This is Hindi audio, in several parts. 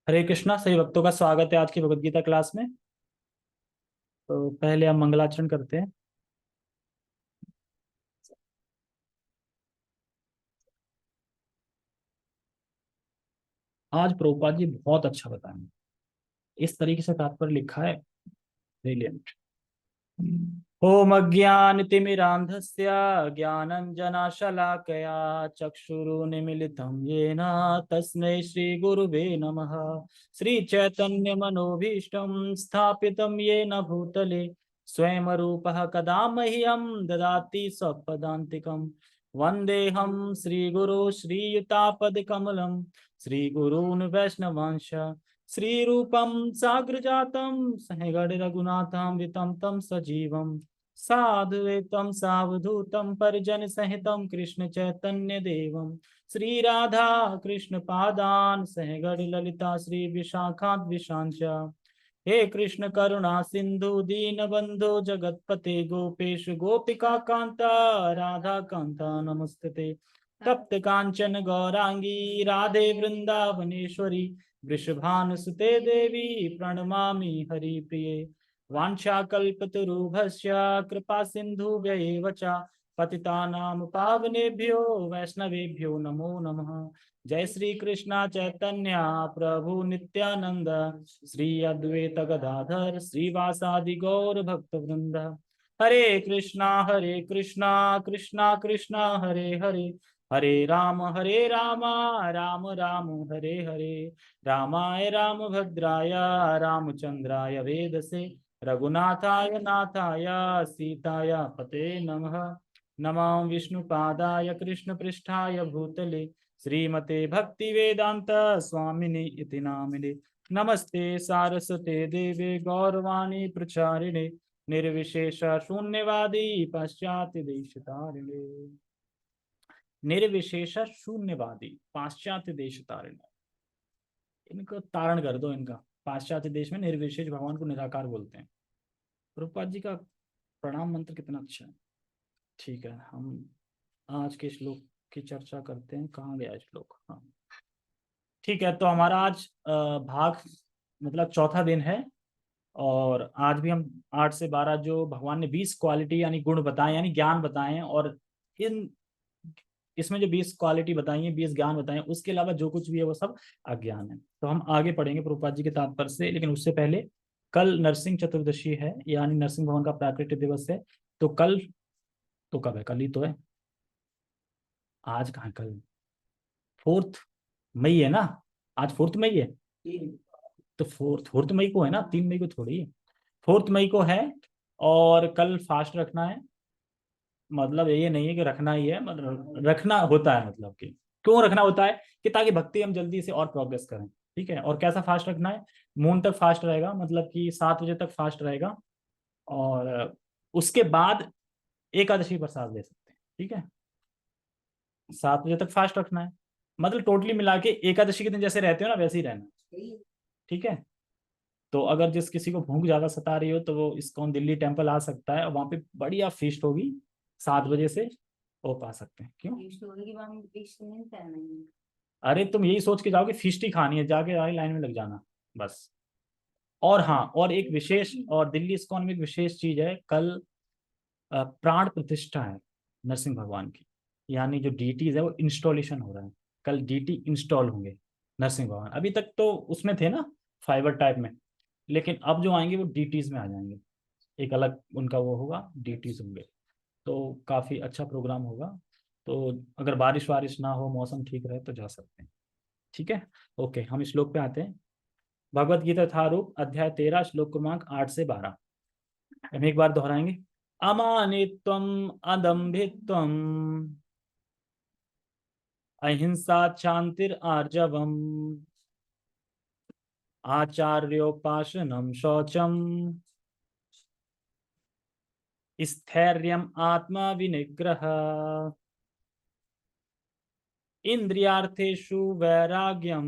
हरे कृष्णा। सभी भक्तों का स्वागत है आज की भगवत गीता क्लास में। तो पहले हम मंगलाचरण करते हैं। आज प्रभुपाद जी बहुत अच्छा बताएंगे। इस तरीके से तात्पर्य लिखा है, ब्रिलियंट। ओम अज्ञानतिमिरान्धस्य ज्ञानञ्जनशलाकया चक्षुरुन्मीलितं येन तस्मै श्रीगुरुवे नमः। श्रीचैतन्यमनोभीष्टं स्थापितं येन भूतले स्वयं रूपः कदा मह्यं ददाति स्वपदान्तिकं। वन्देऽहं श्रीगुरो श्रीयुतापदकमलं श्रीगुरून् वैष्णवांश श्रीरूपं साग्रजातं सहगण रघुनाथामृतं तं सजीवं साद्वैतं सावधूतं परिजन सहितं कृष्ण चैतन्य देवं श्री राधा कृष्ण पादान सहगण ललिता श्री विशाखाद्विशांच। हे कृष्ण करुणा सिंधु दीन बंधु जगतपते गोपेश गोपिका कांता राधा कांता नमस्ते। तप्त कांचन गौरांगी राधे वृंदावनेश्वरी वृषभानुसुते देवी प्रणमामि हरिप्रिये। वाञ्छाकल्पतरुभ्यश्च कृपा सिन्धुभ्यैव च पतितानां पावनेभ्यो वैष्णवेभ्यो नमो नमः। जय श्री कृष्णा चैतन्य प्रभु नित्यानंद श्री अद्वैत गदाधर श्रीवासादि गौर भक्त वृंद। हरे कृष्णा कृष्णा कृष्णा हरे हरे हरे राम राम राम हरे हरे। रामाय रामभद्राय रामचंद्राय वेदसे रघुनाथाय नाथाय सीताय पते नमः। नमः विष्णुपादाय कृष्णपृष्ठाय भूतले श्रीमते भक्तिवेदांत स्वामिनि इति नामिने। नमस्ते सारस्वते देवे गौरवाणी प्रचारिणे निर्विशेष शून्यवादी पाश्चात्य देशतारिणे। निर्विशेष शून्यवादी पाश्चात्य देश तारिणे। इनको तारण कर दो इनका। पाश्चात्य देश में निर्विशेष भगवान को निराकार बोलते हैं। प्रभुपाद जी का प्रणाम मंत्र कितना अच्छा है। ठीक है, हम आज के श्लोक की चर्चा करते हैं। कहाँ गया श्लोक? हाँ, ठीक है। तो हमारा आज भाग मतलब चौथा दिन है। और आज भी हम 8 से 12 जो भगवान ने 20 क्वालिटी यानी गुण बताए यानी ज्ञान बताए हैं, और इन इसमें जो 20 क्वालिटी बताई है, 20 ज्ञान बताए हैं, उसके अलावा जो कुछ भी है वो सब अज्ञान है। तो हम आगे पढ़ेंगे प्रभुपाद जी के तात्पर्य से, लेकिन उससे पहले कल नरसिंह चतुर्दशी है यानी नरसिंह भगवान का प्राकट्य दिवस है। तो कल, तो कब है? कल ही तो है। आज कहाँ? कल 4 मई है ना। आज 4 मई है। तो फोर्थ फोर्थ मई को है ना, 3 मई को थोड़ी है। 4 मई को है। और कल फास्ट रखना है। मतलब ये नहीं है कि रखना ही है, मतलब रखना होता है। मतलब कि क्यों रखना होता है? कि ताकि भक्ति हम जल्दी से और प्रोग्रेस करें। ठीक है। और कैसा फास्ट रखना है? मून तक फास्ट रहेगा, मतलब कि 7 बजे तक फास्ट रहेगा। और उसके बाद एकादशी प्रसाद ले सकते हैं। ठीक है। 7 बजे तक फास्ट रखना है। मतलब टोटली मिला के एकादशी के दिन जैसे रहते हो ना, वैसे ही रहना। ठीक है। तो अगर जिस किसी को भूख ज्यादा सता रही हो तो वो इस्कॉन दिल्ली टेम्पल आ सकता है, और वहां पे बढ़िया फीस्ट होगी 7 बजे से। वो पा सकते हैं। क्यों? अरे तुम यही सोच के जाओगे फीस्ट ही खानी है, जाके आगे लाइन में लग जाना बस। और हाँ, और एक विशेष, और दिल्ली इस्कॉन में एक विशेष चीज है कल। प्राण प्रतिष्ठा है नरसिंह भगवान की। यानी जो डीटीज है वो इंस्टॉलेशन हो रहा है। कल डीटी इंस्टॉल होंगे नरसिंह भगवान। अभी तक तो उसमें थे ना, फाइबर टाइप में। लेकिन अब जो आएंगे वो डीटीज में आ जाएंगे। एक अलग उनका वो होगा, डीटीज होंगे। तो काफी अच्छा प्रोग्राम होगा। तो अगर बारिश वारिश ना हो, मौसम ठीक रहे तो जा सकते हैं। ठीक है। ओके, हम श्लोक पे आते हैं। भगवत गीता यथारूप अध्याय 13 श्लोक क्रमांक 8 से 12। हम एक बार दोहराएंगे। अमानित्वम अदम्भित्वम अहिंसा शांतिर आर्जवम आचार्योपासनम शौचम स्थैर्यम आत्मा विनिग्रह इंद्रियार्थेषु वैराग्यम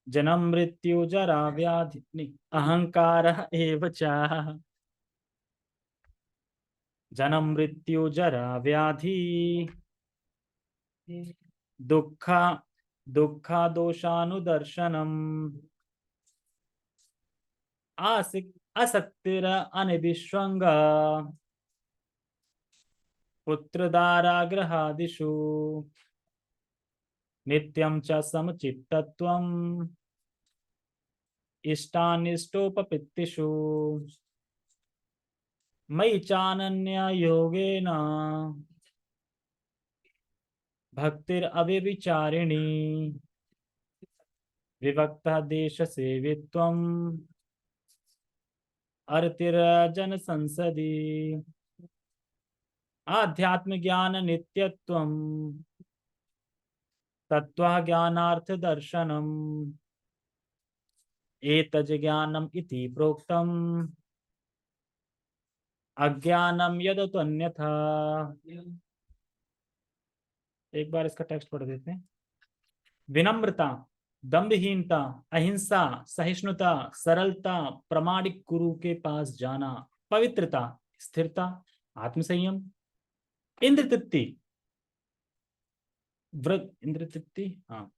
जन्म मृत्यु जरा व्याधि नहीं, अहंकार एव च जन्म मृत्यु जरा व्याधि दुख दुःखा दोषानुदर्शनम आसिक असक्तिर अनिविश्वंग पुत्रदाराग्रहादिषु नित्यं च समचित्तत्वम् इष्टानिष्टोपपत्तिषु मयि चानन्य योगेन भक्तिरव्यभिचारिणी विभक्तः देश सेवित्वम् अर्तिर्जन संसदि आध्यात्म ज्ञान नित्यत्वम् तत्त्व ज्ञानार्थ दर्शनम् एतज् ज्ञानम् इति प्रोक्तम् अज्ञानम यदतन्यथा। एक बार इसका टेक्स्ट पढ़ देते हैं। विनम्रता, दंभहीनता, अहिंसा, सहिष्णुता, सरलता, प्रामाणिक गुरु के पास जाना, पवित्रता, स्थिरता, आत्मसंयम, इंद्र तृप्ति, व्रत, इंद्र तृप्ति, हाँ,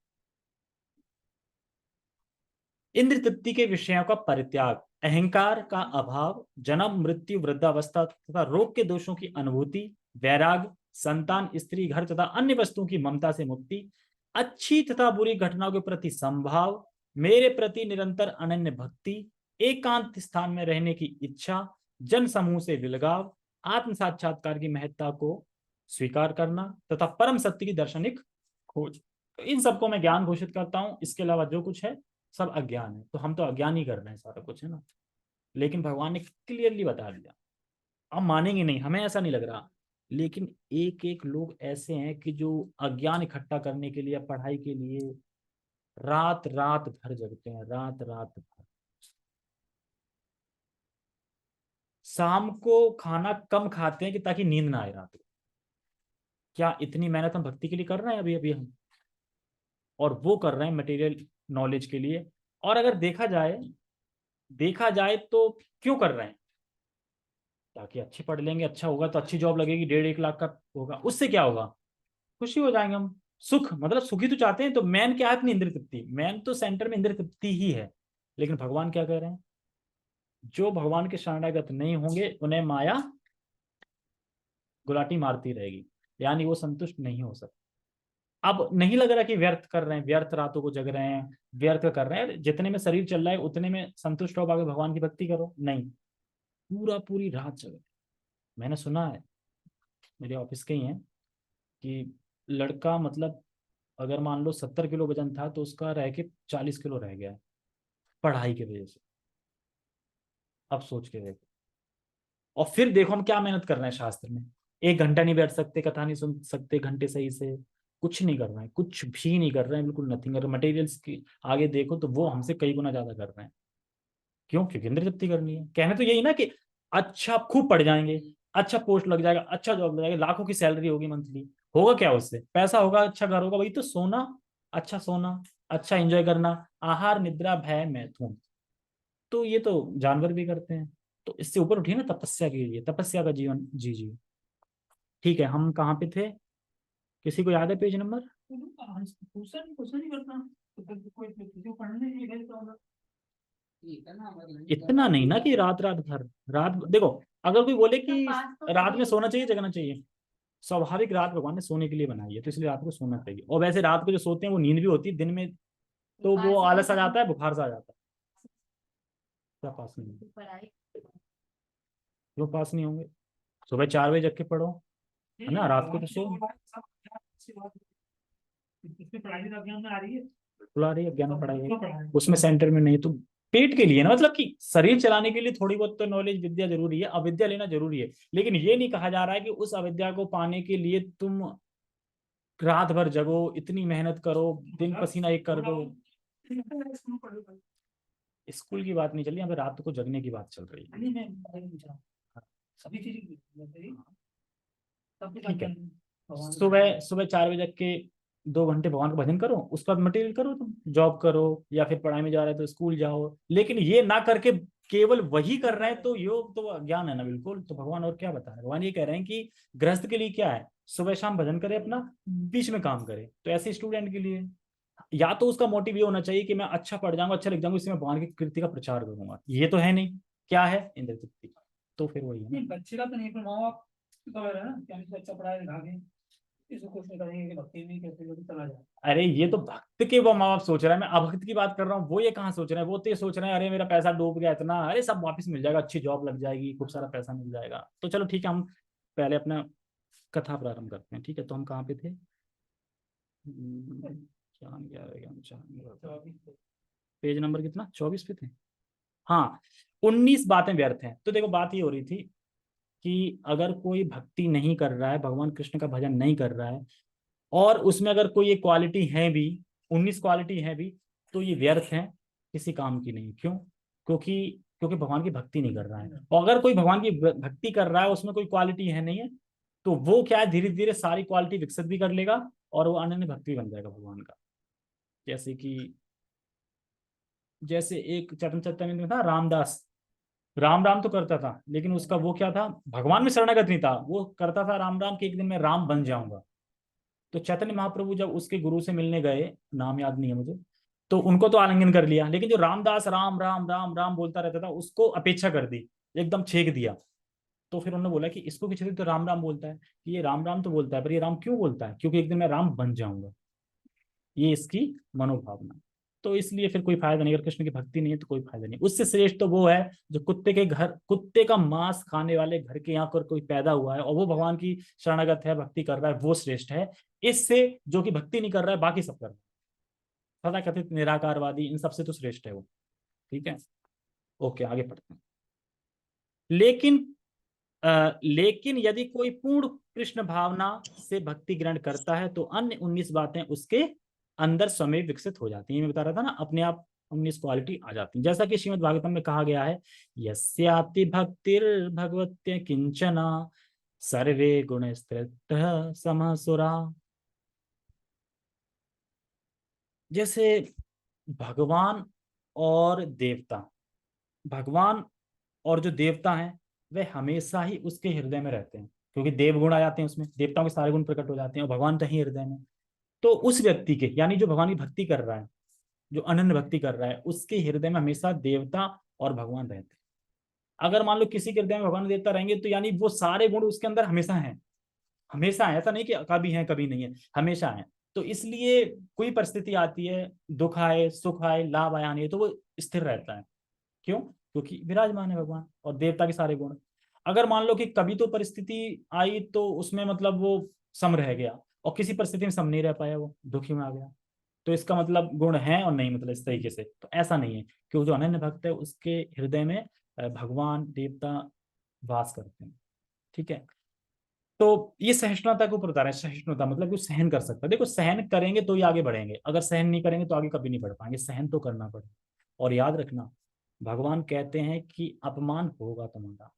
इंद्र तृप्ति के विषयों का परित्याग, अहंकार का अभाव, जन्म मृत्यु वृद्धावस्था तथा रोग के दोषों की अनुभूति, वैराग, संतान, स्त्री, घर तथा अन्य वस्तुओं की ममता से मुक्ति, अच्छी तथा बुरी घटनाओं के प्रति संभाव, मेरे प्रति निरंतर अनन्य भक्ति, एकांत स्थान में रहने की इच्छा, जन समूह से विलगाव, आत्म साक्षात्कार की महत्ता को स्वीकार करना तथा परम सत्य की दर्शनिक खोज। तो इन सबको मैं ज्ञान घोषित करता हूं, इसके अलावा जो कुछ है सब अज्ञान है। तो हम तो अज्ञान ही कर रहे हैं सारा कुछ, है ना। लेकिन भगवान ने क्लियरली बता दिया। आप मानेंगे नहीं, हमें ऐसा नहीं लग रहा, लेकिन एक एक लोग ऐसे हैं कि जो अज्ञान इकट्ठा करने के लिए, पढ़ाई के लिए रात रात भर जगते हैं, रात रात भर। शाम को खाना कम खाते हैं कि ताकि नींद ना आए रात को। क्या इतनी मेहनत हम भक्ति के लिए कर रहे हैं अभी अभी हम, और वो कर रहे हैं मटेरियल नॉलेज के लिए। और अगर देखा जाए तो क्यों कर रहे हैं? ताकि अच्छे पढ़ लेंगे, अच्छा होगा तो अच्छी जॉब लगेगी, 1.5-1 लाख का होगा, उससे क्या होगा? खुशी हो जाएंगे हम। सुख, मतलब सुखी तो चाहते हैं। तो मैन क्या है अपनी इंद्र तृप्ति, मैन तो सेंटर में इंद्र तृप्ति ही है। लेकिन भगवान क्या कह रहे हैं? जो भगवान के शरणागत नहीं होंगे उन्हें माया गुलाटी मारती रहेगी, यानी वो संतुष्ट नहीं हो सकते। अब नहीं लग रहा कि व्यर्थ कर रहे हैं, व्यर्थ रातों को जग रहे हैं, व्यर्थ कर रहे हैं, जितने में शरीर चल रहा है उतने में संतुष्ट हो, बाकी भगवान की भक्ति करो, नहीं, पूरा पूरी रात जग। मैंने सुना है, मेरे ऑफिस के ही हैं, कि लड़का, मतलब अगर मान लो 70 किलो वजन था तो उसका रह के 40 किलो रह गया है, पढ़ाई की वजह से। अब सोच के देखो। और फिर देखो हम क्या मेहनत कर रहे हैं शास्त्र में। 1 घंटा नहीं बैठ सकते, कथा नहीं सुन सकते घंटे सही से, कुछ नहीं कर रहे हैं, कुछ भी नहीं कर रहे हैं, बिल्कुल नथिंग। अगर मटेरियल्स की आगे देखो तो वो हमसे कई गुना ज्यादा कर रहे हैं। क्यों? क्योंकि इंद्र तृप्ति करनी है। कहने तो यही ना कि अच्छा खूब पढ़ जाएंगे, अच्छा पोस्ट लग जाएगा, अच्छा जॉब लग जाएगा, लाखों की सैलरी होगी मंथली, होगा क्या उससे? पैसा होगा, अच्छा घर होगा, वही तो सोना, अच्छा सोना, अच्छा एंजॉय करना, आहार निद्रा भय मैथुन। तो ये तो जानवर भी करते हैं। तो इससे ऊपर उठिए ना, तपस्या के लिए, तपस्या का जीवन जी जी। ठीक है, हम कहाँ पे थे? किसी को याद है पेज नंबर? इतना नहीं ना कि रात रात भर। रात देखो, अगर कोई बोले कि रात में सोना चाहिए, जगना चाहिए, स्वाभाविक रात भगवान ने सोने के लिए बनाई है, तो इसलिए रात को सोना चाहिए। और वैसे रात को जो सोते हैं वो नींद भी होती है, दिन में तो वो आलस आ जाता है, बुखार सा आ जाता है। क्या पास नहीं होंगे? क्यों पास नहीं होंगे? सुबह 4 बजे जग के पढ़ो, है ना, रात को तो सो। बिल्कुल आ रही है, ज्ञान पढ़ाई है उसमें, सेंटर में नहीं तो पेट के लिए ना, मतलब कि शरीर चलाने के लिए थोड़ी बहुत तो नॉलेज विद्या जरूरी है, अविद्या लेना जरूरी है। लेकिन ये नहीं कहा जा रहा है कि उस अविद्या को पाने के लिए तुम रात भर जगो, इतनी मेहनत करो, दिन पसीना एक कर दो। स्कूल की बात नहीं चल रही, यहाँ पे रात को जगने की बात चल रही है। सभी चीजें ठीक है। सुबह सुबह 4 बजे जग के 2 घंटे भगवान का भजन करो, उसके बाद मटेरियल करो, तुम जॉब करो, या फिर पढ़ाई में जा रहे हो तो स्कूल जाओ। लेकिन ये ना करके केवल वही कर रहे हैं तो योग तो अज्ञान है ना, बिल्कुल। तो भगवान और क्या बता रहे हैं? भगवान ये कह रहे हैं कि गृहस्थ के लिए क्या है, सुबह शाम भजन करे अपना, बीच में काम करे। तो ऐसे स्टूडेंट के लिए या तो उसका मोटिव ये होना चाहिए कि मैं अच्छा पढ़ जाऊंगा, अच्छा लिख जाऊंगा, इससे मैं भगवान की कृति का प्रचार करूंगा। ये तो है नहीं। क्या है? इंद्र तृप्ति। तो फिर वही है ना। नहीं, बच्चे का तो नहीं, पर माँ बाप तो है ना कि हम इसको अच्छा पढ़ाए लिखा के इसको कुछ नहीं करेंगे कि भक्ति में कैसे लोग चला जाए। अरे ये तो भक्त के वो माँ बाप सोच रहा है, मैं अभक्त की बात कर रहा हूँ। वो ये कहाँ सोच रहे हैं? वो तो ये सोच रहे हैं अरे मेरा पैसा डूब गया इतना, अरे सब वापस मिल जाएगा, अच्छी जॉब लग जाएगी, खूब सारा पैसा मिल जाएगा। तो चलो ठीक है, हम पहले अपना कथा प्रारंभ करते हैं। ठीक है, तो हम कहाँ पे थे? क्या 11 पेज नंबर कितना? 24 पे थे। हाँ, 19 बातें व्यर्थ हैं। तो देखो बात ये हो रही थी कि अगर कोई भक्ति नहीं कर रहा है, भगवान कृष्ण का भजन नहीं कर रहा है, और उसमें अगर कोई ये क्वालिटी है भी, 19 क्वालिटी है भी, तो ये व्यर्थ है, किसी काम की नहीं। क्यों? क्योंकि क्योंकि भगवान की भक्ति नहीं कर रहा है। और अगर कोई भगवान की भक्ति कर रहा है, उसमें कोई क्वालिटी है नहीं है, तो वो क्या है, धीरे धीरे सारी क्वालिटी विकसित भी कर लेगा और वो अनन्य भक्ति बन जाएगा भगवान का। जैसे कि जैसे एक चैतन्य चैतन्य में था रामदास, राम राम तो करता था, लेकिन उसका वो क्या था, भगवान में शरणागत नहीं था। वो करता था राम राम कि एक दिन मैं राम बन जाऊंगा। तो चैतन्य महाप्रभु जब उसके गुरु से मिलने गए, नाम याद नहीं है मुझे, तो उनको तो आलिंगन कर लिया, लेकिन जो रामदास राम राम राम राम बोलता रहता था, उसको अपेक्षा कर दी, एकदम छेक दिया। तो फिर उन्होंने बोला कि इसको किसी तो राम राम बोलता है, कि ये राम राम तो बोलता है, पर ये राम क्यों बोलता है? क्योंकि एक दिन मैं राम बन जाऊंगा, ये इसकी मनोभावना। तो इसलिए फिर कोई फायदा नहीं, अगर कृष्ण की भक्ति नहीं है तो कोई फायदा नहीं। उससे श्रेष्ठ तो वो है जो कुत्ते के घर, कुत्ते का मांस खाने वाले घर के यहाँ पर कोई पैदा हुआ है और वो भगवान की शरणागत है, भक्ति कर रहा है, वो श्रेष्ठ है इससे जो कि भक्ति नहीं कर रहा है, बाकी सब कर रहा है, सदा कथित निराकारवादी, इन सबसे तो श्रेष्ठ है वो। ठीक है, ओके आगे पढ़ते हैं। लेकिन लेकिन यदि कोई पूर्ण कृष्ण भावना से भक्ति ग्रहण करता है तो अन्य 19 बातें उसके अंदर स्वयं विकसित हो जाती हैं। मैं बता रहा था ना, अपने आप 19 क्वालिटी आ जाती हैं। जैसा कि श्रीमद् भागवतम में कहा गया है, यस्याति भक्तिर भगवत्य किंचना सर्वे गुण समसुरा। जैसे भगवान और देवता, भगवान और जो देवता हैं वे हमेशा ही उसके हृदय में रहते हैं, क्योंकि देवगुण आ जाते हैं उसमें, देवताओं के सारे गुण प्रकट हो जाते हैं, और भगवान तो ही हृदय में। तो उस व्यक्ति के, यानी जो भगवान की भक्ति कर रहा है, जो अनन्य भक्ति कर रहा है, उसके हृदय में हमेशा देवता और भगवान रहते हैं। अगर मान लो किसी के हृदय में भगवान देवता रहेंगे, तो यानी वो सारे गुण उसके अंदर हमेशा हैं, हमेशा है, ऐसा नहीं कि कभी है कभी नहीं है, हमेशा है। तो इसलिए कोई परिस्थिति आती है, दुख आए सुख आए लाभ आया नहीं, तो वो स्थिर रहता है। क्यों? क्योंकि विराजमान है भगवान और देवता के सारे गुण। अगर मान लो कि कभी तो परिस्थिति आई तो उसमें मतलब वो सम रह गया, और किसी परिस्थिति में सम नहीं रह पाया, वो दुखी में आ गया, तो इसका मतलब गुण है और नहीं, मतलब इस तरीके से तो ऐसा नहीं है। क्योंकि जो अनन्य भक्त है उसके हृदय में भगवान देवता वास करते हैं। ठीक है, तो ये सहिष्णुता के ऊपर बता रहे हैं। सहिष्णुता मतलब कि सहन कर सकता है। देखो सहन करेंगे तो ही आगे बढ़ेंगे, अगर सहन नहीं करेंगे तो आगे कभी नहीं बढ़ पाएंगे। सहन तो करना पड़ेगा। और याद रखना, भगवान कहते हैं कि अपमान होगा तुम्हारा,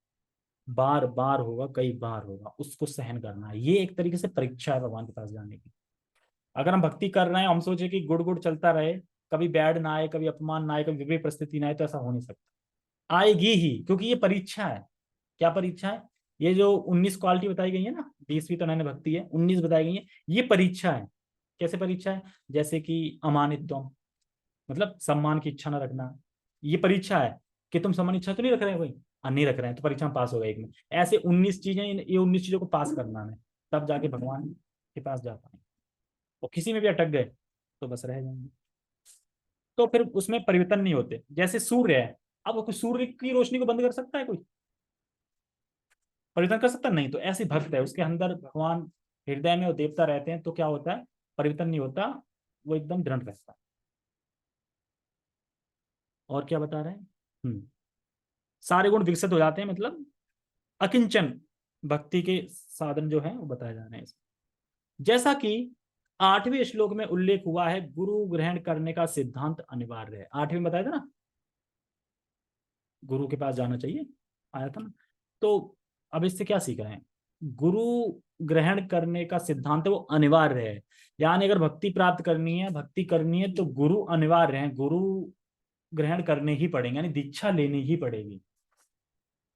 बार बार होगा, कई बार होगा, उसको सहन करना है। ये एक तरीके से परीक्षा है भगवान के पास जाने की। अगर हम भक्ति कर रहे हैं, हम सोचे कि गुड़ गुड़ चलता रहे, कभी बैड ना आए, कभी अपमान ना आए, कभी विपरीत परिस्थिति ना आए, तो ऐसा हो नहीं सकता। आएगी ही, क्योंकि ये परीक्षा है। क्या परीक्षा है? ये जो 19 क्वालिटी बताई गई है ना, 20वीं तो नैन्य भक्ति है, 19 बताई गई है, ये परीक्षा है। कैसे परीक्षा है? जैसे कि अमानित्वम, मतलब सम्मान की इच्छा न रखना, ये परीक्षा है। कि तुम सम्मान इच्छा तो नहीं रख रहे हैं भाई, नहीं रख रहे हैं, तो परीक्षा में पास होगा एक में। ऐसे 19 चीजें, ये 19 चीजों को पास करना है, तब जाके भगवान के पास जा पाएंगे। और किसी में भी अटक गए तो बस रह जाएंगे। तो फिर उसमें परिवर्तन नहीं होते। जैसे सूर्य है, अब कोई सूर्य की रोशनी को बंद कर सकता है? कोई परिवर्तन कर सकता नहीं। तो ऐसे भक्त है, उसके अंदर भगवान हृदय में और देवता रहते हैं, तो क्या होता है, परिवर्तन नहीं होता, वो एकदम दृढ़ रहता है। और क्या बता रहे हैं? सारे गुण विकसित हो जाते हैं, मतलब अकिंचन भक्ति के साधन जो है वो बताए जा रहे हैं इसमें। जैसा कि 8वें श्लोक में उल्लेख हुआ है, गुरु ग्रहण करने का सिद्धांत अनिवार्य है। 8वें में बताया था ना, गुरु के पास जाना चाहिए, आया था ना। तो अब इससे क्या सीख रहे हैं? गुरु ग्रहण करने का सिद्धांत है वो अनिवार्य है। यानी अगर भक्ति प्राप्त करनी है, भक्ति करनी है, तो गुरु अनिवार्य है, गुरु ग्रहण करने ही पड़ेंगे, यानी दीक्षा लेनी ही पड़ेगी,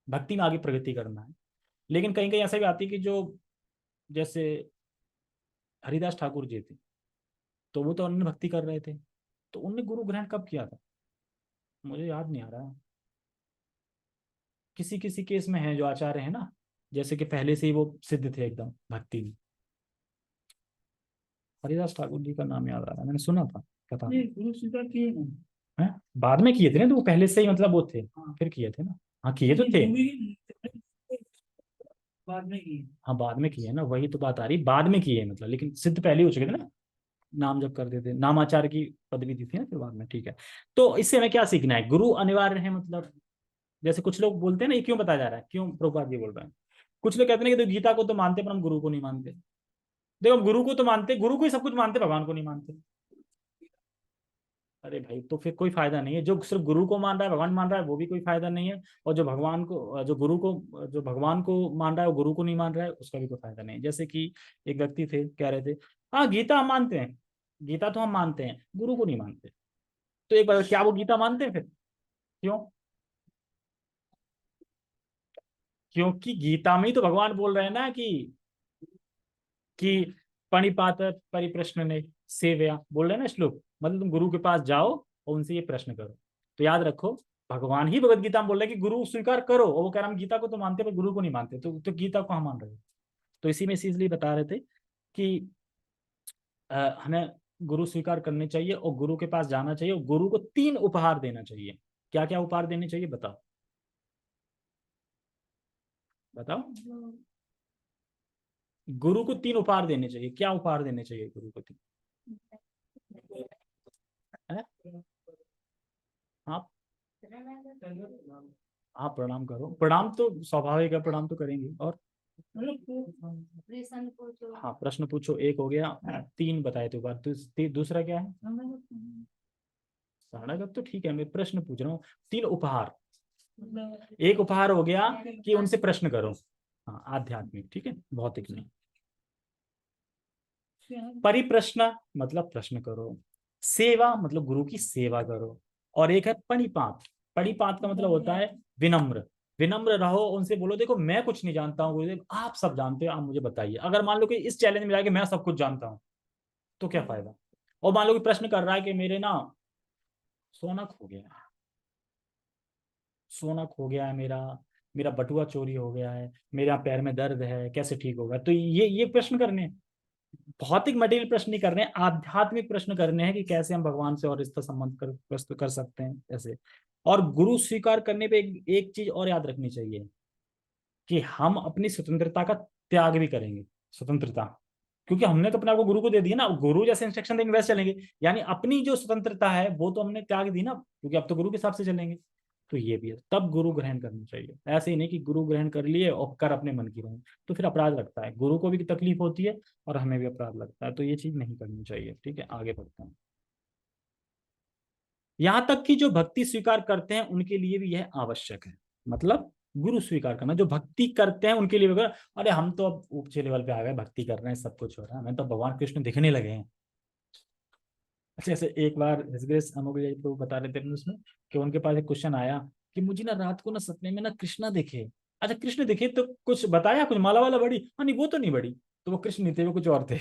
भक्ति में आगे प्रगति करना है। लेकिन कहीं कहीं ऐसा भी आती है कि जो, जैसे हरिदास ठाकुर जी थे, तो वो तो अन्य भक्ति कर रहे थे, तो उनने गुरु ग्रहण कब किया था? मुझे याद नहीं आ रहा। किसी किसी केस में है जो आचार्य है ना, जैसे कि पहले से ही वो सिद्ध थे एकदम भक्ति में। हरिदास ठाकुर जी का नाम याद आ रहा है, मैंने सुना था, पता नहीं गुरु स्वीकार किए ना। है। बाद में किए थे ना, तो वो पहले से ही मतलब वो थे, हाँ फिर किए थे ना। हाँ किए तो नहीं थे। बाद में किए। हाँ बाद में किए ना, वही तो बात आ रही, बाद में किए मतलब, लेकिन सिद्ध पहले ही हो चुके थे ना। नाम जब करते थे, नामाचार्य की पदवी दी थी ना फिर बाद में, ठीक है। तो इससे हमें क्या सीखना है? गुरु अनिवार्य है मतलब, जैसे कुछ लोग बोलते हैं ना, ये क्यों बताया जा रहा है, क्यों प्रभुपाद जी बोल रहे हैं? कुछ लोग कहते हैं कि तो गीता को तो मानते पर हम गुरु को नहीं मानते। देखो हम गुरु को तो मानते, गुरु को ही सब कुछ मानते, भगवान को नहीं मानते। अरे भाई तो फिर कोई फायदा नहीं है। जो सिर्फ गुरु को मान रहा है, भगवान मान रहा है, वो भी कोई फायदा नहीं है। और जो भगवान को, जो गुरु को, जो भगवान को मान रहा है, वो गुरु को नहीं मान रहा है, उसका भी कोई फायदा नहीं है। जैसे कि एक व्यक्ति थे, कह रहे थे हाँ गीता हम मानते हैं, गीता तो हम मानते हैं, गुरु को नहीं मानते। तो एक बार, क्या वो गीता मानते हैं फिर? क्यों? क्योंकि गीता में ही तो भगवान बोल रहे हैं ना कि पणिपात परिप्रश्न ने सेवया, बोल रहे हैं ना श्लोक, मतलब तुम गुरु के पास जाओ और उनसे ये प्रश्न करो। तो याद रखो, भगवान ही भगवत गीता में बोल रहे हैं कि गुरु स्वीकार करो, और वो कह रहा हम गीता को तो मानते पर गुरु को नहीं मानते, तो गीता को हम मान रहे हो। तो इसी में इसलिए बता रहे थे कि हमें गुरु स्वीकार करने चाहिए और गुरु के पास जाना चाहिए, और गुरु को 3 उपहार देना चाहिए। क्या क्या उपहार देने चाहिए बताओ? बताओ। गुरु को 3 उपहार देने चाहिए। क्या उपहार देने चाहिए गुरु को 3? है? हाँ। हाँ प्रणाम करो, प्रणाम तो स्वाभाविक है, प्रणाम तो करेंगे। और हाँ प्रश्न पूछो, एक हो गया। 3 बताए थे बात, दूसरा क्या है? शरणागत तो ठीक है, मैं प्रश्न पूछ रहा हूँ। 3 उपहार। एक उपहार हो गया कि उनसे प्रश्न करो, हाँ आध्यात्मिक, ठीक है, भौतिक नहीं। परिप्रश्न मतलब प्रश्न करो, सेवा मतलब गुरु की सेवा करो, और एक है पणिपात। पणिपात का मतलब होता है विनम्र। विनम्र रहो, उनसे बोलो देखो मैं कुछ नहीं जानता हूँ गुरुदेव, आप सब जानते हो, आप मुझे बताइए। अगर मान लो कि इस चैलेंज में जाके मैं सब कुछ जानता हूँ, तो क्या फायदा? और मान लो कि प्रश्न कर रहा है कि मेरे ना सोना खो गया, सोना खो गया है मेरा, मेरा बटुआ चोरी हो गया है, मेरा पैर में दर्द है, कैसे ठीक होगा? तो ये प्रश्न करने हैं। भौतिक मटेरियल प्रश्न नहीं करने हैं, आध्यात्मिक प्रश्न करने हैं कि कैसे हम भगवान से और रिश्ता संबंध कर प्रस्तुत कर सकते हैं ऐसे। और गुरु स्वीकार करने पे एक चीज और याद रखनी चाहिए कि हम अपनी स्वतंत्रता का त्याग भी करेंगे। स्वतंत्रता, क्योंकि हमने तो अपने आप को गुरु को दे दिया ना, गुरु जैसे इंस्ट्रक्शन देंगे वैसे चलेंगे। यानी अपनी जो स्वतंत्रता है वो तो हमने त्याग दी ना, क्योंकि अब तो गुरु के हिसाब से चलेंगे। तो ये भी है, तब गुरु ग्रहण करना चाहिए। ऐसे ही नहीं कि गुरु ग्रहण कर लिए और कर अपने मन की रहे, तो फिर अपराध लगता है, गुरु को भी तकलीफ होती है और हमें भी अपराध लगता है। तो ये चीज नहीं करनी चाहिए, ठीक है। आगे बढ़ते हैं। यहाँ तक कि जो भक्ति स्वीकार करते हैं उनके लिए भी यह आवश्यक है। मतलब गुरु स्वीकार करना, जो भक्ति करते हैं उनके लिए भी अरे हम तो अब ऊंचे लेवल पे आ गए, भक्ति कर रहे हैं, सब कुछ हो रहा है, हमें तो भगवान कृष्ण दिखने लगे हैं। अच्छा, जैसे एक बार हृषिकेश अमोघ तो बता रहे थे उसमें कि उनके पास एक क्वेश्चन आया कि मुझे ना रात को ना सपने में ना कृष्णा दिखे। अच्छा कृष्ण दिखे तो कुछ बताया, कुछ माला वाला बड़ी? हाँ नहीं वो तो नहीं बड़ी। तो वो कृष्ण नहीं थे, वो कुछ और थे।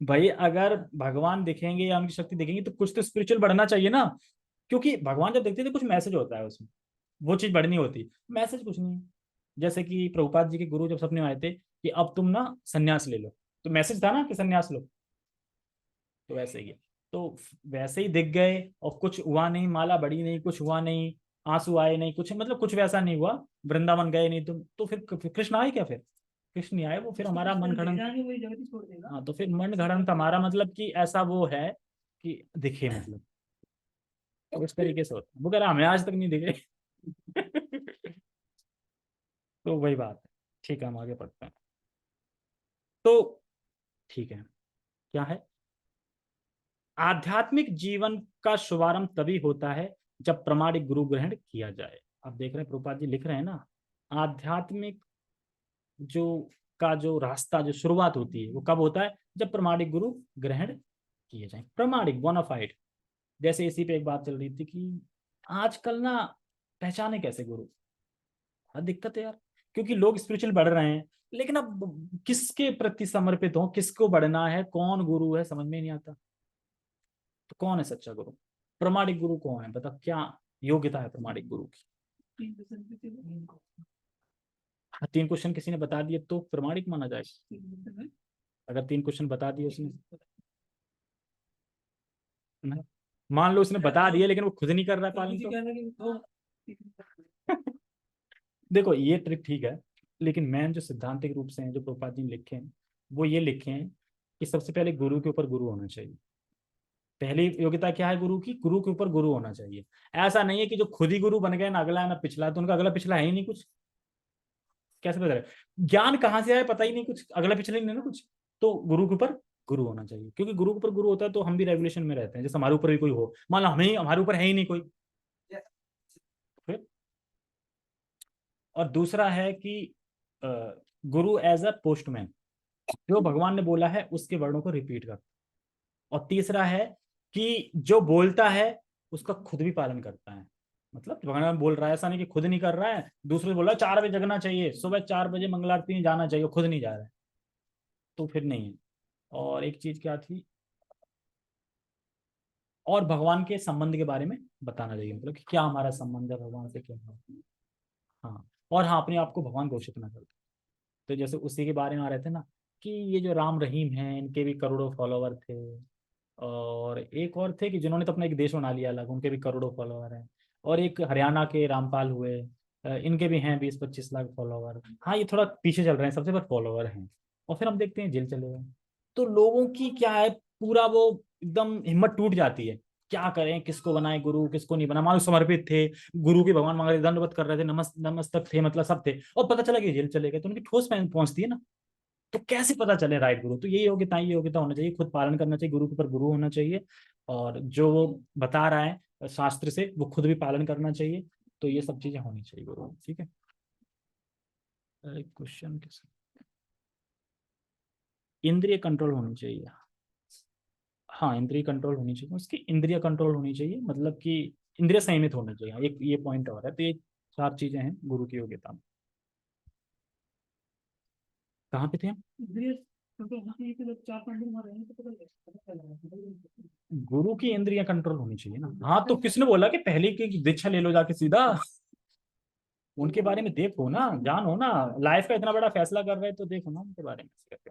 भाई अगर भगवान दिखेंगे या उनकी शक्ति दिखेंगी तो कुछ तो स्पिरिचुअल बढ़ना चाहिए ना। क्योंकि भगवान जब देखते थे कुछ मैसेज होता है उसमें, वो चीज बढ़नी होती। मैसेज कुछ नहीं है। जैसे कि प्रभुपाद जी के गुरु जब सपने में आए थे कि अब तुम ना संन्यास ले लो, तो मैसेज था ना कि संन्यास लो। तो वैसे ही है। तो वैसे ही दिख गए और कुछ हुआ नहीं, माला बढ़ी नहीं, कुछ हुआ नहीं, आंसू आए नहीं, कुछ मतलब कुछ वैसा नहीं हुआ, वृंदावन गए नहीं तुम, तो फिर कृष्ण आए क्या? फिर कृष्ण नहीं आए, वो फिर हमारा मन घड़न। वही जगत ही छोड़ देगा। हाँ तो फिर मन घड़न हमारा मतलब कि ऐसा वो है कि दिखे मतलब, तो इस तरीके से होता है। वो कह रहा हमें आज तक नहीं दिखे। तो वही बात है। ठीक है हम आगे पढ़ते हैं। तो ठीक है, क्या है? आध्यात्मिक जीवन का शुभारंभ तभी होता है जब प्रामाणिक गुरु ग्रहण किया जाए। अब देख रहे हैं प्रभुपाद जी लिख रहे हैं ना, आध्यात्मिक जो का जो रास्ता, जो शुरुआत होती है वो कब होता है? जब प्रामाणिक गुरु ग्रहण किए जाए, प्रामाणिक बोनाफाइड। जैसे इसी पे एक बात चल रही थी कि आजकल ना पहचाने कैसे गुरु? दिक्कत है यार, क्योंकि लोग स्पिरिचुअल बढ़ रहे हैं लेकिन अब किसके प्रति समर्पित हो, किसको बढ़ना है, कौन गुरु है, समझ में नहीं आता। तो कौन है सच्चा गुरु, प्रमाणिक गुरु कौन है, बता क्या योग्यता है प्रमाणिक गुरु की। 3% भी थे। हाँ, 3 क्वेश्चन किसी ने बता दिए तो प्रमाणिक माना जाएगा। 3% है। अगर 3 क्वेश्चन बता दिए उसने, ना? मान लो उसने बता दिए लेकिन वो खुद नहीं कर रहा है पालन, किसी तो कहने की दो। देखो ये ट्रिक ठीक है, लेकिन मैन जो सिद्धांतिक रूप से हैं, जो प्रभुपाद जी ने लिखे हैं, वो ये लिखे हैं कि सबसे पहले गुरु के ऊपर गुरु होना चाहिए। पहली योग्यता क्या है गुरु की, गुरु के ऊपर गुरु होना चाहिए। ऐसा नहीं है कि जो खुद ही गुरु बन गए ना अगला है ना पिछला, तो उनका अगला पिछला है ही नहीं कुछ, कैसे पता है ज्ञान कहाँ से आया पता ही नहीं कुछ, अगला पिछला ही नहीं ना कुछ। तो गुरु के ऊपर गुरु होना चाहिए, क्योंकि गुरु के ऊपर गुरु होता है तो हम भी रेगुलेशन में रहते हैं। जैसे हमारे ऊपर भी कोई हो, मान लो हमें हमारे ऊपर है ही नहीं कोई, फिर। और दूसरा है कि गुरु एज अ पोस्टमैन, जो भगवान ने बोला है उसके वर्णों को रिपीट कर। और तीसरा है कि जो बोलता है उसका खुद भी पालन करता है। मतलब भगवान बोल रहा है, ऐसा नहीं कि खुद नहीं कर रहा है, दूसरे बोल रहा है 4 बजे जगना चाहिए, सुबह 4 बजे मंगल आरती में जाना चाहिए, खुद नहीं जा रहा है, तो फिर नहीं है। और एक चीज क्या थी, और भगवान के संबंध के बारे में बताना चाहिए, मतलब कि क्या हमारा संबंध है भगवान से, क्या है। हाँ, और हाँ अपने आप को भगवान घोषित ना कर। तो जैसे उसी के बारे में आ रहे थे ना कि ये जो राम रहीम हैं इनके भी करोड़ों फॉलोवर थे, और एक और थे कि जिन्होंने तो अपना एक देश बना लिया अलग, उनके भी करोड़ों फॉलोवर हैं। और एक हरियाणा के रामपाल हुए, इनके भी हैं 20-25 लाख फॉलोवर। हाँ ये थोड़ा पीछे चल रहे हैं सबसे, पर फॉलोवर हैं। और फिर हम देखते हैं जेल चले गए। तो लोगों की क्या है, पूरा वो एकदम हिम्मत टूट जाती है, क्या करें, किसको बनाए गुरु, किसको नहीं बना। मान लो समर्पित थे, गुरु के भगवान मांग रहे, दंडवत कर रहे थे, नमस्तक थे, मतलब सब थे, और पता चला कि जेल चले गए, तो उनकी ठोस पहुंचती है ना। तो कैसे पता चले राइट गुरु, तो ये योग्यता होना चाहिए, खुद पालन करना चाहिए, गुरु के ऊपर गुरु होना चाहिए, और जो वो बता रहा है शास्त्र से वो खुद भी पालन करना चाहिए। तो ये सब चीजें होनी चाहिए गुरु, ठीक है। एक क्वेश्चन इंद्रिय कंट्रोल होनी चाहिए। हाँ इंद्रिय कंट्रोल होनी चाहिए, उसकी इंद्रिय कंट्रोल होनी चाहिए, मतलब कि इंद्रिय संयमित होनी चाहिए, एक ये पॉइंट और है। तो ये 4 चीजें हैं गुरु की योग्यता में। कहाँ पे थे हम? क्योंकि वहाँ पे जब 4 5 दिन वहाँ रहेंगे तो पता लगेगा। गुरु की इंद्रियां कंट्रोल होनी चाहिए ना। हाँ तो किसने बोला कि पहले की दीक्षा ले लो जाके सीधा, उनके बारे में देखो ना, जानो ना, लाइफ का इतना बड़ा फैसला कर रहे हैं तो देखो ना उनके बारे में करके।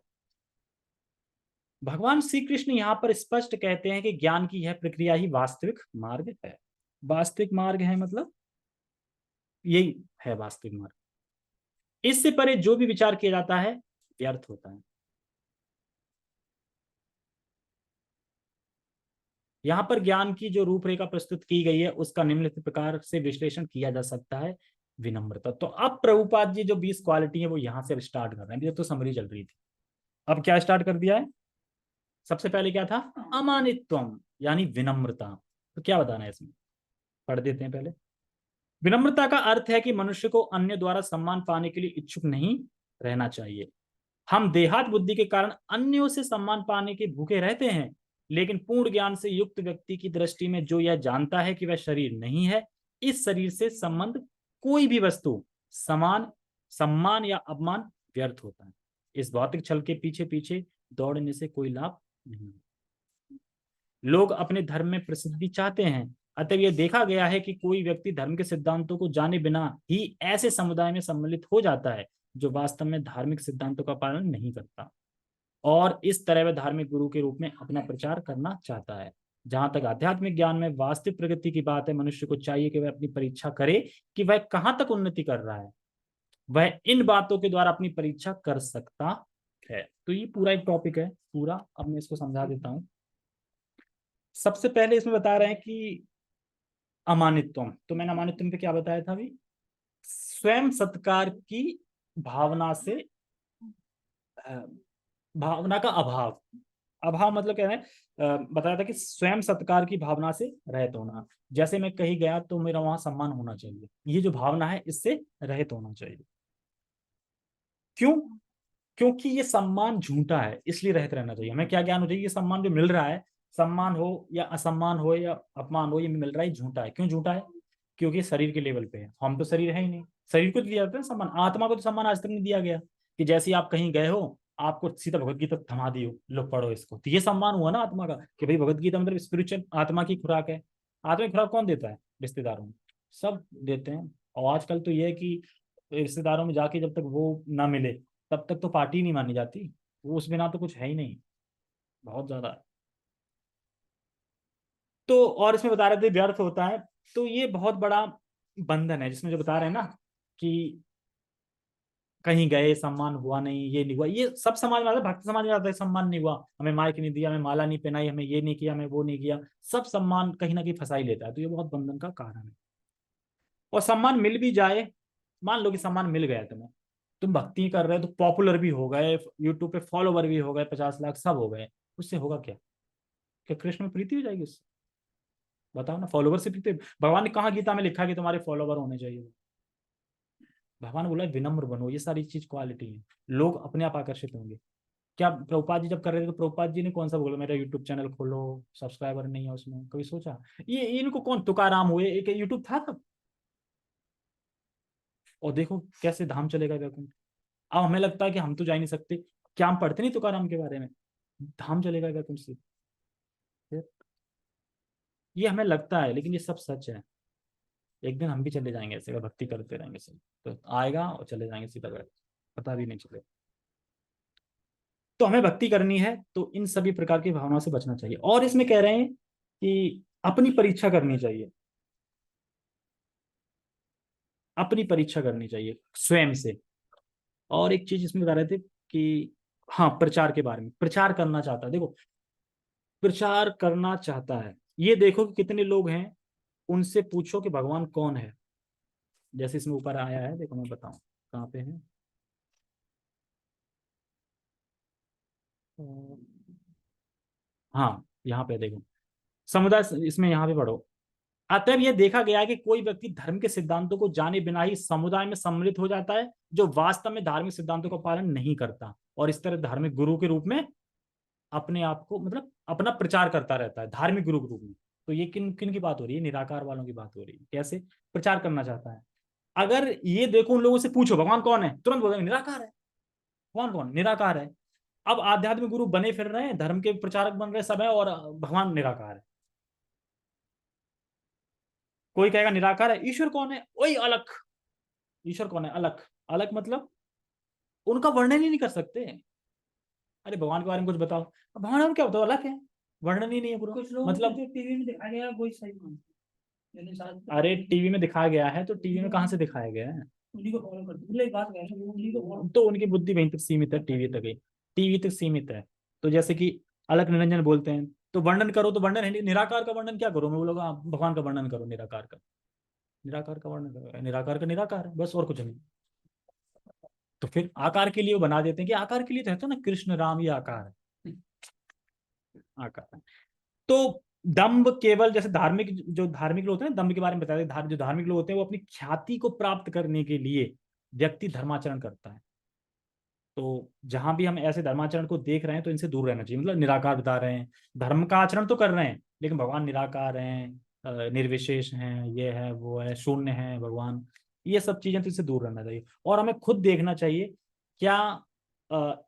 भगवान श्री कृष्ण यहाँ पर स्पष्ट कहते हैं कि ज्ञान की यह प्रक्रिया ही वास्तविक मार्ग है। वास्तविक मार्ग है मतलब यही है वास्तविक मार्ग, इससे परे जो भी विचार किया जाता है व्यर्थ होता है। यहाँ पर ज्ञान की जो रूपरेखा प्रस्तुत की गई है उसका निम्नलिखित प्रकार से विश्लेषण किया जा सकता है। विनम्रता, तो अब प्रभुपाद जी जो 20 क्वालिटी है वो यहाँ से स्टार्ट कर रहे हैं, तो समरी चल रही थी, अब क्या स्टार्ट कर दिया है। सबसे पहले क्या था, अमानित्वम यानी विनम्रता। तो क्या बताना है इसमें, पढ़ देते हैं पहले। विनम्रता का अर्थ है कि मनुष्य को अन्य द्वारा सम्मान पाने के लिए इच्छुक नहीं रहना चाहिए। हम देहात बुद्धि के कारण अन्यों से सम्मान पाने के भूखे रहते हैं, लेकिन पूर्ण ज्ञान से युक्त व्यक्ति की दृष्टि में जो यह जानता है कि वह शरीर नहीं है, इस शरीर से संबंध कोई भी वस्तु समान सम्मान या अपमान व्यर्थ होता है। इस भौतिक छल के पीछे पीछे दौड़ने से कोई लाभ नहीं। लोग अपने धर्म में प्रसिद्धि चाहते हैं, अतः यह देखा गया है कि कोई व्यक्ति धर्म के सिद्धांतों को जाने बिना ही ऐसे समुदाय में सम्मिलित हो जाता है जो वास्तव में धार्मिक सिद्धांतों का पालन नहीं करता, और इस तरह वह धार्मिक गुरु के रूप में अपना प्रचार करना चाहता है। जहां तक आध्यात्मिक ज्ञान में वास्तविक प्रगति की बात है, मनुष्य को चाहिए कि वह अपनी परीक्षा करे कि वह कहां तक उन्नति कर रहा है। वह इन बातों के द्वारा अपनी परीक्षा कर सकता है। तो ये पूरा एक टॉपिक है पूरा, अब मैं इसको समझा देता हूं। सबसे पहले इसमें बता रहे हैं कि अमानित्वम, तो मैंने अमानित्वम पे क्या बताया था अभी, स्वयं सत्कार की भावना से भावना का अभाव। अभाव मतलब क्या है, बताया था कि स्वयं सत्कार की भावना से रहित होना। जैसे मैं कहीं गया तो मेरा वहां सम्मान होना चाहिए, ये जो भावना है इससे रहित होना चाहिए। क्यों, क्योंकि ये सम्मान झूठा है, इसलिए रहित रहना चाहिए। हमें क्या ज्ञान हो चाहिए, ये सम्मान जो मिल रहा है, सम्मान हो या असम्मान हो या अपमान हो, ये मिल रहा है झूठा है। क्यों झूठा है, क्योंकि शरीर के लेवल पे है, हम तो शरीर है ही नहीं। शरीर को दिया जाता है सम्मान, आत्मा को तो सम्मान आज तक नहीं दिया गया। कि जैसे ही आप कहीं गए हो, आपको सीधा भगवत गीता थमा दी हो, लो पढ़ो इसको, तो ये सम्मान हुआ ना आत्मा का, कि भाई भगवत गीता मतलब स्पिरिचुअल आत्मा की खुराक है। आत्मा की खुराक कौन देता है? रिश्तेदारों में सब देते हैं। और आजकल तो ये है कि रिश्तेदारों में जाके जब तक वो ना मिले तब तक तो पार्टी नहीं मानी जाती, वो उस बिना तो कुछ है ही नहीं, बहुत ज्यादा है। तो और इसमें बता रहे थे व्यर्थ होता है, तो ये बहुत बड़ा बंधन है जिसमें जो बता रहे हैं ना कि कहीं गए, सम्मान हुआ नहीं, ये नहीं हुआ, ये सब समाज में आता है, भक्त समाज में आता है सम्मान नहीं हुआ, हमें माइक नहीं दिया, हमें माला नहीं पहनाई, हमें ये नहीं किया, हमें वो नहीं किया, सब सम्मान कहीं ना कहीं फंसा ही लेता है। तो ये बहुत बंधन का कारण है। और सम्मान मिल भी जाए, मान लो कि सम्मान मिल गया तुम्हें, तुम भक्ति कर रहे हो तो पॉपुलर भी हो गए, यूट्यूब पे फॉलोवर भी हो गए, 50 लाख सब हो गए, उससे होगा क्या? क्या कृष्ण में प्रीति हो जाएगी उससे? बताओ ना, फॉलोवर से प्रीति? भगवान ने कहा गीता में लिखा है कि तुम्हारे फॉलोवर होने चाहिए? भगवान बोला विनम्र बनो, ये सारी चीज क्वालिटी है, लोग अपने आप आकर्षित होंगे। क्या प्रभुपाद जी जब कर रहे थे तो प्रभुपाद जी ने कौन सा बोला मेरा यूट्यूब चैनल खोलो, सब्सक्राइबर नहीं है उसमें? कभी सोचा? ये इनको कौन तुकाराम हुए, एक यूट्यूब था तब, और देखो कैसे धाम चलेगा देखो। अब हमें लगता है कि हम तो जा ही नहीं सकते, क्या हम पढ़ते नहीं तुकाराम के बारे में? धाम चलेगा क्या तुमसे? फिर ये हमें लगता है, लेकिन ये सब सच है। एक दिन हम भी चले जाएंगे ऐसे, अगर भक्ति करते रहेंगे सब, तो आएगा और चले जाएंगे सीधा बैठ, पता भी नहीं चलेगा। तो हमें भक्ति करनी है तो इन सभी प्रकार की भावनाओं से बचना चाहिए। और इसमें कह रहे हैं कि अपनी परीक्षा करनी चाहिए, अपनी परीक्षा करनी चाहिए स्वयं से। और एक चीज इसमें बता रहे थे कि हाँ, प्रचार के बारे में, प्रचार करना चाहता है, देखो प्रचार करना चाहता है, ये देखो कि कितने लोग हैं, उनसे पूछो कि भगवान कौन है। जैसे इसमें ऊपर आया है, देखो मैं बताऊं कहाँ पे है। अ, हाँ यहाँ पे देखो, समुदाय, इसमें यहाँ पे पढ़ो। अतएव यह देखा गया है कि कोई व्यक्ति धर्म के सिद्धांतों को जाने बिना ही समुदाय में सम्मिलित हो जाता है जो वास्तव में धार्मिक सिद्धांतों का पालन नहीं करता, और इस तरह धार्मिक गुरु के रूप में अपने आप को, मतलब अपना प्रचार करता रहता है धार्मिक गुरु के रूप में। तो ये किन किन की बात हो रही है? निराकार वालों की बात हो रही है। कैसे प्रचार करना चाहता है? अगर ये देखो, उन लोगों से पूछो भगवान कौन है, तुरंत बोलेंगे निराकार है। भगवान कौन? निराकार है। अब आध्यात्मिक गुरु बने फिर रहे हैं, धर्म के प्रचारक बन रहे सब है, और भगवान निराकार है। कोई कहेगा निराकार है, ईश्वर कौन है? वही अलग। ईश्वर कौन है? अलग। अलग मतलब उनका वर्णन ही नहीं कर सकते। अरे भगवान के बारे में कुछ बताओ, अब भगवान में क्या बताओ, अलग है, वर्णन ही नहीं है पूरा। कुछ लोग मतलब जो टीवी में दिखाया गया है, वही सही मानते हैं, मैंने शायद अरे टीवी में दिखाया गया है, तो टीवी में कहाँ से दिखाया गया है? उन्हीं को फॉलो करते हैं, मतलब एक बात कह रहे हैं, वो उन्हीं को फॉलो। तो उनकी बुद्धि वहीं तक सीमित है, टीवी तक ही, टीवी तक सीमित है। तो जैसे कि अलग निरंजन बोलते हैं, तो वर्णन करो, तो वर्णन है नहीं, निराकार का वर्णन क्या करो? मैं बोलोगा आप भगवान का वर्णन करो, निराकार का, निराकार का वर्णन करो, निराकार का निराकार है बस, और कुछ नहीं। तो फिर आकार के लिए वो बना देते हैं कि आकार के लिए तो है, तो ना कृष्ण राम ये आकार है, आकार है। तो दम्भ केवल, जैसे धार्मिक, जो धार्मिक लोग होते हैं ना, दम्भ के बारे में बताते हैं, जो धार्मिक लोग होते हैं वो अपनी ख्याति को प्राप्त करने के लिए व्यक्ति धर्माचरण करता है। तो जहां भी हम ऐसे धर्माचरण को देख रहे हैं तो इनसे दूर रहना चाहिए। मतलब निराकार बता रहे हैं, धर्म का आचरण तो कर रहे हैं लेकिन भगवान निराकार हैं, निर्विशेष हैं, ये है वो है, शून्य है भगवान, ये सब चीजें तो इससे दूर रहना चाहिए। और हमें खुद देखना चाहिए, क्या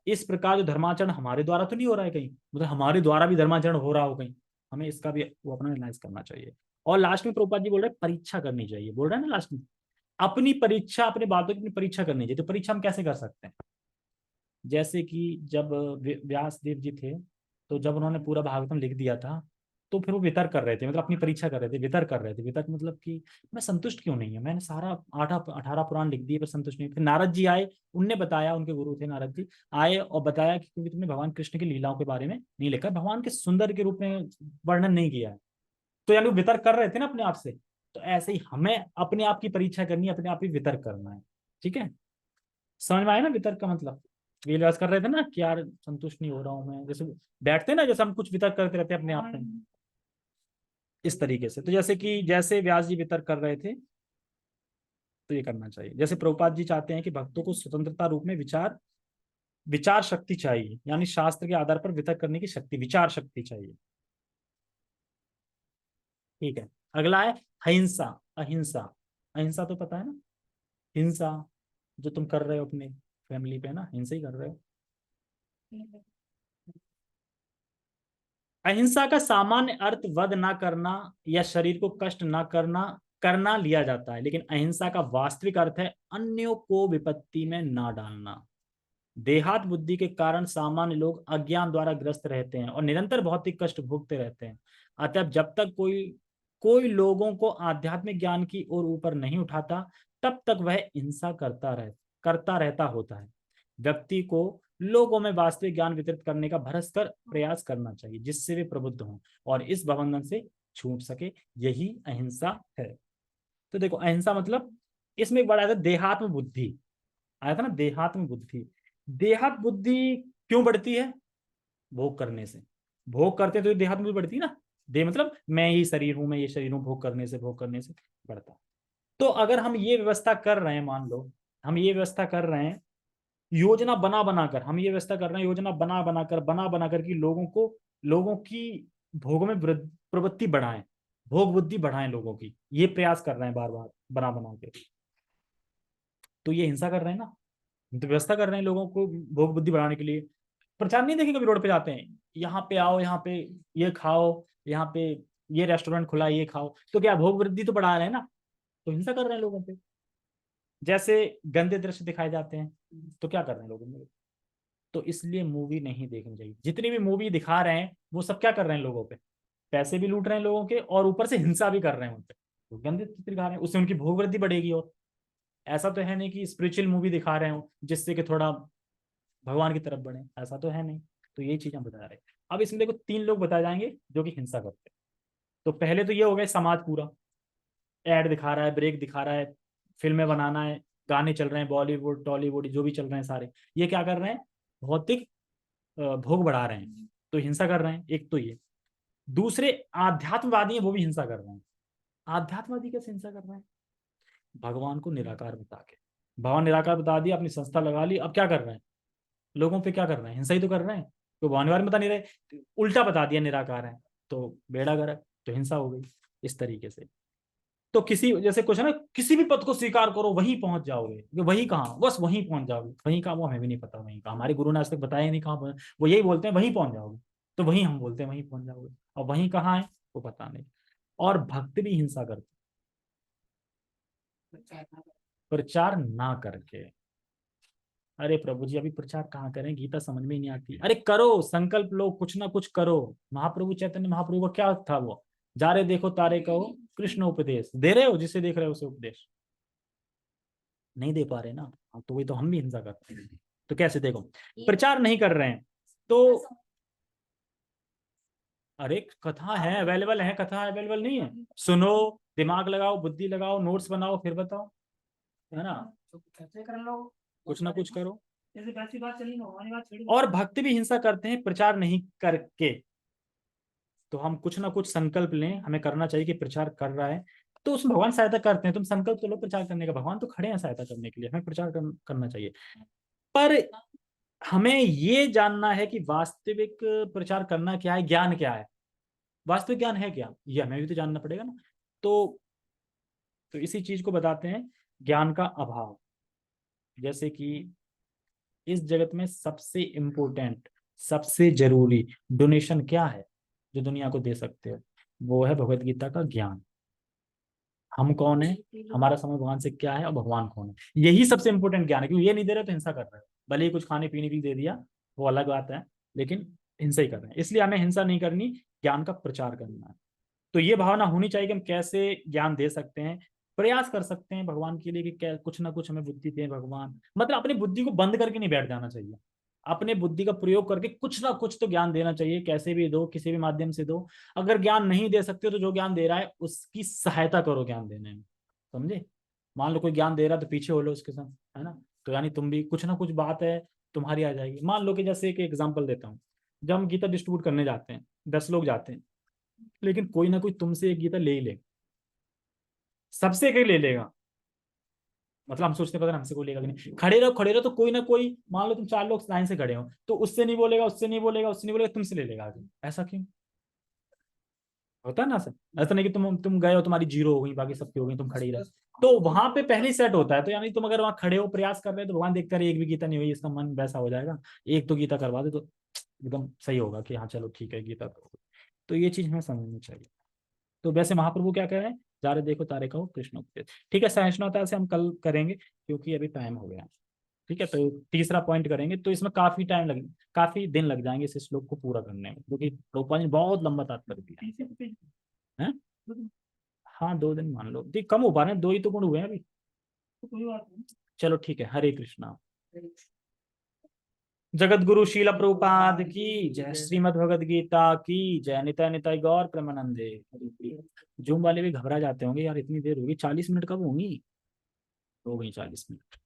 इस प्रकार जो धर्माचरण हमारे द्वारा तो नहीं हो रहा है कहीं, मतलब हमारे द्वारा भी धर्माचरण हो रहा हो कहीं, हमें इसका भी वो अपना एनालाइज करना चाहिए। और लास्ट में प्रभुपाद जी बोल रहे हैं परीक्षा करनी चाहिए, बोल रहे हैं ना लास्ट में, अपनी परीक्षा, अपने बातों की अपनी परीक्षा करनी चाहिए। तो परीक्षा हम कैसे कर सकते हैं? जैसे कि जब व्यास देव जी थे, तो जब उन्होंने पूरा भागवतम लिख दिया था, तो फिर वो वितर्क कर रहे थे, मतलब अपनी परीक्षा कर रहे थे, वितर्क कर रहे थे। वितर्क मतलब कि मैं संतुष्ट क्यों नहीं है, मैंने सारा 18 पुराण लिख दिए पर संतुष्ट नहीं। फिर नारद जी आए, उनने बताया, उनके गुरु थे नारद जी, आए और बताया कि क्योंकि तुमने भगवान कृष्ण की लीलाओं के बारे में नहीं लिखा, भगवान के सुंदर के रूप में वर्णन नहीं किया है। तो यानी वो वितर्क कर रहे थे ना अपने आप से। तो ऐसे ही हमें अपने आप की परीक्षा करनी है, अपने आप ही वितर्क करना है। ठीक है, समझ में आया ना वितर्क का मतलब? रियलाइज कर रहे थे ना कि यार संतुष्ट नहीं हो रहा हूं मैं, जैसे बैठते ना, जैसे हम कुछ वितर्क करते रहते हैं अपने आप में, इस तरीके से। तो जैसे कि जैसे व्यास जी वितर्क कर रहे थे, तो ये करना चाहिए। जैसे प्रभुपाद जी चाहते हैं कि भक्तों को स्वतंत्रता रूप में विचार विचार शक्ति चाहिए, यानी शास्त्र के आधार पर वितर्क करने की शक्ति, विचार शक्ति चाहिए। ठीक है, अगला है अहिंसा। अहिंसा, अहिंसा तो पता है ना, हिंसा जो तुम कर रहे हो अपने, फैमिली पे ना, हिंसा ही कर रहे हो। अहिंसा का सामान्य अर्थ वध ना करना या शरीर को कष्ट ना करना करना लिया जाता है, लेकिन अहिंसा का वास्तविक अर्थ है अन्यों को विपत्ति में ना डालना। देहात बुद्धि के कारण सामान्य लोग अज्ञान द्वारा ग्रस्त रहते हैं और निरंतर भौतिक कष्ट भोगते रहते हैं। अतः जब तक कोई कोई लोगों को आध्यात्मिक ज्ञान की ओर ऊपर नहीं उठाता, तब तक वह हिंसा करता रहता होता है। व्यक्ति को लोगों में वास्तविक ज्ञान वितरित करने का भरसकर प्रयास करना चाहिए, जिससे वे प्रबुद्ध हों और इस प्रबंधन से छूट सके। यही अहिंसा है। तो देखो, अहिंसा मतलब इसमें एक बड़ा आया था देहात्म बुद्धि, आया था ना, देहात्म बुद्धि। देहात्म बुद्धि क्यों बढ़ती है? भोग करने से। भोग करते तो देहात्म बुद्धि बढ़ती है ना। दे मतलब मैं ही शरीर हूं, मैं ये शरीर हूं, भोग करने से बढ़ता। तो अगर हम ये व्यवस्था कर रहे हैं, मान लो हम ये व्यवस्था कर रहे हैं, योजना बना बनाकर हम ये व्यवस्था कर रहे हैं, योजना बना बनाकर कि लोगों की भोग में प्रवृत्ति बढ़ाएं, भोग बुद्धि बढ़ाएं लोगों की, ये प्रयास कर रहे हैं बार बार बना बना के, तो ये हिंसा कर रहे हैं ना। हम तो व्यवस्था कर रहे हैं लोगों को भोग बुद्धि बढ़ाने के लिए। प्रचार नहीं देखेंगे, कभी रोड पे जाते हैं, यहाँ पे आओ, यहाँ पे ये खाओ, यहाँ पे ये रेस्टोरेंट खुला है, ये खाओ, तो क्या भोग वृद्धि तो बढ़ा रहे हैं ना, तो हिंसा कर रहे हैं लोगों पे। जैसे गंदे दृश्य दिखाए जाते हैं, तो क्या कर रहे हैं लोगों में। तो इसलिए मूवी नहीं देखनी चाहिए। जितनी भी मूवी दिखा रहे हैं वो सब क्या कर रहे हैं, लोगों पे पैसे भी लूट रहे हैं लोगों के, और ऊपर से हिंसा भी कर रहे हैं उन पे। तो गंदे चित्र दिखा रहे हैं, उससे उनकी भोग वृद्धि बढ़ेगी। और ऐसा तो है नहीं कि स्पिरिचुअल मूवी दिखा रहे हो जिससे कि थोड़ा भगवान की तरफ बढ़े, ऐसा तो है नहीं। तो यही चीज हम बता रहे हैं। अब इसमें देखो 3 लोग बताए जाएंगे जो कि हिंसा करते हैं। तो पहले तो ये हो गया समाज पूरा, एड दिखा रहा है, ब्रेक दिखा रहा है, फिल्में बनाना है, गाने चल रहे हैं, बॉलीवुड टॉलीवुड जो भी चल रहे हैं सारे, ये क्या कर रहे हैं, भौतिक भोग बढ़ा रहे हैं, तो हिंसा कर रहे हैं। एक तो ये। दूसरे आध्यात्मवादी हैं, वो भी हिंसा कर रहे हैं। आध्यात्मवादी कैसे हिंसा कर रहे हैं? भगवान को निराकार बता के, भगवान निराकार बता दिया, अपनी संस्था लगा ली, अब क्या कर रहे हैं, लोगों पे क्या कर रहे हैं, हिंसा ही तो कर रहे हैं। तो भगवान के बारे में बता नहीं रहे, उल्टा बता दिया निराकार है, तो बेड़ा गर्क, तो हिंसा हो गई। इस तरीके से। तो किसी जैसे कुछ है ना, किसी भी पद को स्वीकार करो वहीं पहुंच जाओगे, वही कहाँ, बस वहीं पहुंच जाओगे, वहीं कहाँ वो हमें भी नहीं पता, वहीं कहाँ हमारे गुरु ने आज तक बताया ही नहीं कहाँ वो यही बोलते हैं वहीं पहुंच जाओगे, तो वहीं हम बोलते हैं वहीं पहुंच जाओगे, और वहीं कहाँ है वो पता नहीं। और भक्त भी हिंसा करते, प्रचार ना करके। अरे प्रभु जी, अभी प्रचार कहाँ करें, गीता समझ में ही नहीं आती। अरे करो, संकल्प लो, कुछ ना कुछ करो। महाप्रभु चैतन्य महाप्रभु का क्या था, वो जा रहे देखो तारे कहो कृष्ण उपदेश, दे रहे हो जिसे देख रहे हो उसे उपदेश, नहीं दे पा रहे ना। हाँ, तो वही तो हम भी हिंसा करते हैं। तो कैसे, देखो प्रचार नहीं कर रहे हैं तो, अरे कथा है अवेलेबल, है कथा अवेलेबल नहीं है, सुनो, दिमाग लगाओ, बुद्धि लगाओ, नोट्स बनाओ, फिर बताओ, है ना, तो कैसे कर लो, कुछ ना कुछ करो। जैसे वैसी बात चली ना, हमारी बात छेड़ी। और भक्त भी हिंसा करते हैं प्रचार नहीं करके। तो हम कुछ ना कुछ संकल्प लें, हमें करना चाहिए कि प्रचार कर रहा है, तो उसमें भगवान सहायता करते हैं। तुम संकल्प तो लो प्रचार करने का, भगवान तो खड़े हैं सहायता करने के लिए, हमें प्रचार करना चाहिए। पर हमें ये जानना है कि वास्तविक प्रचार करना क्या है, ज्ञान क्या है, वास्तविक ज्ञान है क्या, ये हमें भी तो जानना पड़ेगा ना। तो इसी चीज को बताते हैं, ज्ञान का अभाव। जैसे कि इस जगत में सबसे इम्पोर्टेंट, सबसे जरूरी डोनेशन क्या है जो दुनिया को दे सकते हो, वो है भगवत गीता का ज्ञान। हम कौन है, हमारा समय भगवान से क्या है, और भगवान कौन है, यही सबसे इंपॉर्टेंट ज्ञान है। क्योंकि ये नहीं दे रहे तो हिंसा कर रहे हो, भले ही कुछ खाने पीने भी दे दिया, वो अलग बात है, लेकिन हिंसा ही कर रहे हैं। इसलिए हमें हिंसा नहीं करनी, ज्ञान का प्रचार करना है। तो ये भावना होनी चाहिए कि हम कैसे ज्ञान दे सकते हैं, प्रयास कर सकते हैं भगवान के लिए कि क्या कुछ ना कुछ हमें बुद्धि दे भगवान। मतलब अपनी बुद्धि को बंद करके नहीं बैठ जाना चाहिए, अपने बुद्धि का प्रयोग करके कुछ ना कुछ तो ज्ञान देना चाहिए, कैसे भी दो, किसी भी माध्यम से दो। अगर ज्ञान नहीं दे सकते तो जो ज्ञान दे रहा है उसकी सहायता करो ज्ञान देने में, समझे। मान लो कोई ज्ञान दे रहा है तो पीछे हो लो उसके साथ, है ना। तो यानी तुम भी कुछ ना कुछ बात है तुम्हारी आ जाएगी। मान लो कि जैसे एक एग्जांपल देता हूँ, जब हम गीता डिस्ट्रीब्यूट करने जाते हैं, 10 लोग जाते हैं, लेकिन कोई ना कोई तुमसे एक गीता ले ही ले, सबसे एक ले लेगा। मतलब हम सोचते पता नहीं हमसे कोई लेगा कि नहीं, खड़े रहो तो कोई ना कोई, मान लो तुम 4 लोग लाइन से खड़े हो, तो उससे नहीं बोलेगा, उससे नहीं बोलेगा, उससे नहीं बोलेगा, तुमसे ले लेगा आगे। ऐसा क्यों? होता है ना सर, ऐसा नहीं कि तुम गए हो तुम्हारी जीरो हो गई बाकी सबकी हो गई तुम खड़े ही रहे, तो वहां पे पहले सेट होता है। तो यानी तुम अगर वहां खड़े हो प्रयास कर रहे हो तो भगवान देखते रहे एक भी गीता नहीं हुई, इसका मन वैसा हो जाएगा, एक तो गीता करवा दे तो एकदम सही होगा कि हाँ चलो ठीक है गीता करो। तो ये चीज हमें समझनी चाहिए। तो वैसे महाप्रभु क्या कह रहे हैं, जा रहे देखो तारे कहो कृष्ण उपदेश। ठीक है, सहिष्णुता से हम कल करेंगे क्योंकि अभी टाइम हो गया। ठीक है, तो तीसरा पॉइंट करेंगे, तो इसमें काफी दिन लग जाएंगे इस श्लोक को पूरा करने में, क्योंकि प्रभुपाद ने बहुत लंबा तात्पर्य दिया है। हाँ 2 दिन मान लो, ठीक कम हो पा रहे हैं, 2 ही तो गुण हुए हैं अभी। तो कोई बात नहीं। चलो ठीक है, हरे कृष्णा। जगत गुरु शील प्रभुपाद की जय, श्रीमद भगवद गीता की जय, निताय निताय गौर प्रेमानंदे। जूम वाले भी घबरा जाते होंगे यार, इतनी देर होगी, 40 मिनट कब होंगी, हो गई 40 मिनट।